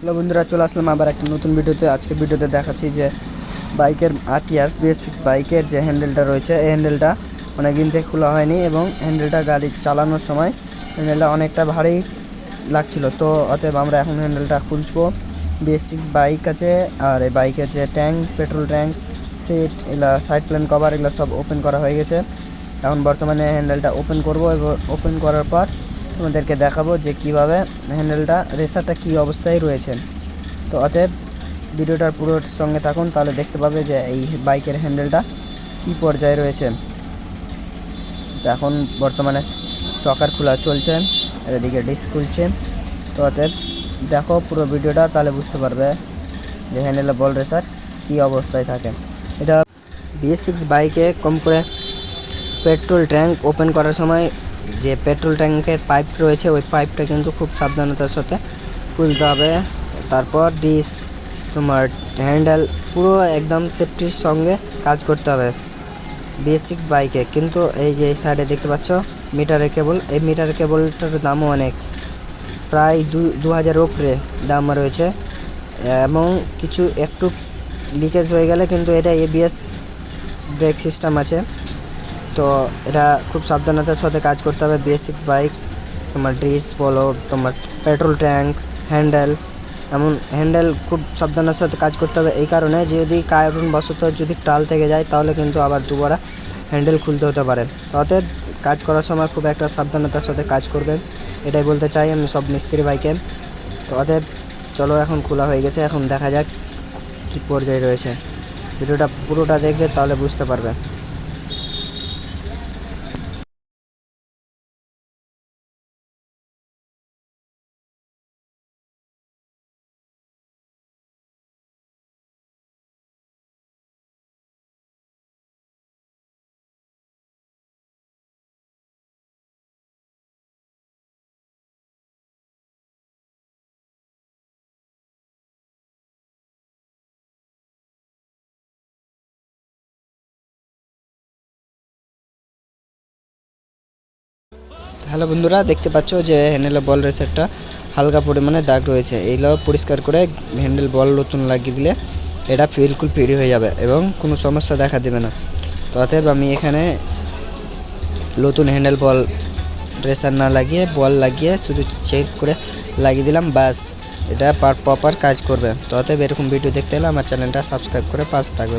Hello বন্ধুরা, চলে আসলাম আবার একটা নতুন ভিডিওতে। আজকে ভিডিওতে দেখাচ্ছি যে বাইকের RTR BS6 বাইকের যে হ্যান্ডেলটা রয়েছে, এই হ্যান্ডেলটা অনেকদিন থেকে খোলা হয়নি এবং হ্যান্ডেলটা গাড়ি চালানোর সময় হ্যান্ডেলটা অনেকটা ভারী লাগছিল। তো অতএব আমরা এখন হ্যান্ডেলটা খুলবো। BS6 বাইক আছে, আর এই বাইকের যে ট্যাঙ্ক, পেট্রোল ট্যাঙ্ক, সিট, এগুলো সাইড প্ল্যান কভার, এগুলো সব ওপেন করা হয়ে গেছে। এখন বর্তমানে হ্যান্ডেলটা ওপেন করব এবং ওপেন করার পর তোমাদেরকে দেখাবো যে কিভাবে হ্যান্ডেলটা রেসারটা কী অবস্থায় রয়েছে। তো অতএব ভিডিওটার পুরো সঙ্গে থাকুন, তাহলে দেখতে পাবে যে এই বাইকের হ্যান্ডেলটা কী পর্যায়ে রয়েছে। তো এখন বর্তমানে শকার খোলা চলছে, এদিকে ডিস্ক খুলছে। তো অতএব দেখো পুরো ভিডিওটা, তাহলে বুঝতে পারবে যে হ্যান্ডেলের বল রেসার কী অবস্থায় থাকে। এটা BS6 বাইকে কম করে পেট্রোল ট্যাঙ্ক ওপেন করার সময় যে পেট্রোল ট্যাঙ্কের পাইপ রয়েছে, ওই পাইপটা কিন্তু খুব সাবধানতার সাথে খুলতে হবে। তারপর ডিস্ক, তোমার হ্যান্ডেল পুরো একদম সেফটির সঙ্গে কাজ করতে হবে BS6 বাইকে। কিন্তু এই যে সাইডে দেখতে পাচ্ছ মিটারের কেবল, এই মিটারের কেবলটার দামও অনেক, প্রায় 2000 উপরে দাম রয়েছে। এবং কিছু একটু লিকেজ হয়ে গেলে কিন্তু এটা ABS ব্রেক সিস্টেম আছে, তো এটা খুব সাবধানতার সাথে কাজ করতে হবে। BS6 বাইক তোমার ডিস্ক বলো, তোমার পেট্রোল ট্যাঙ্ক, হ্যান্ডেল, এমন হ্যান্ডেল খুব সাবধানের সাথে কাজ করতে হবে। এই কারণে যদি কারণবশত যদি টাল থেকে যায়, তাহলে কিন্তু আবার দুবার হ্যান্ডেল খুলতে হতে পারে। অতএব কাজ করার সময় খুব একটা সাবধানতার সাথে কাজ করবেন, এটাই বলতে চাই আমি সব মিস্ত্রি বাইকে। তো অতএব চলো, এখন খোলা হয়ে গেছে, এখন দেখা যাক কী পর্যায়ে রয়েছে। ভিডিওটা পুরোটা দেখবে, তাহলে বুঝতে পারবে। হ্যালো বন্ধুরা, দেখতে পাচ্ছ যে হ্যান্ডেলের বল রেসারটা হালকা পরিমাণে দাগ রয়েছে। এইগুলো পরিষ্কার করে হ্যান্ডেল বল নতুন লাগিয়ে দিলে এটা বিলকুল ফ্রি হয়ে যাবে এবং কোনো সমস্যা দেখা দেবে না। তো অতএব আমি এখানে নতুন হ্যান্ডেল বল রেসার না লাগিয়ে বল লাগিয়ে শুধু চেক করে লাগিয়ে দিলাম, বাস এটা প্রপার কাজ করবে। তো অতএব এরকম ভিডিও দেখতে হলে আমার চ্যানেলটা সাবস্ক্রাইব করে পাশে থাকবে।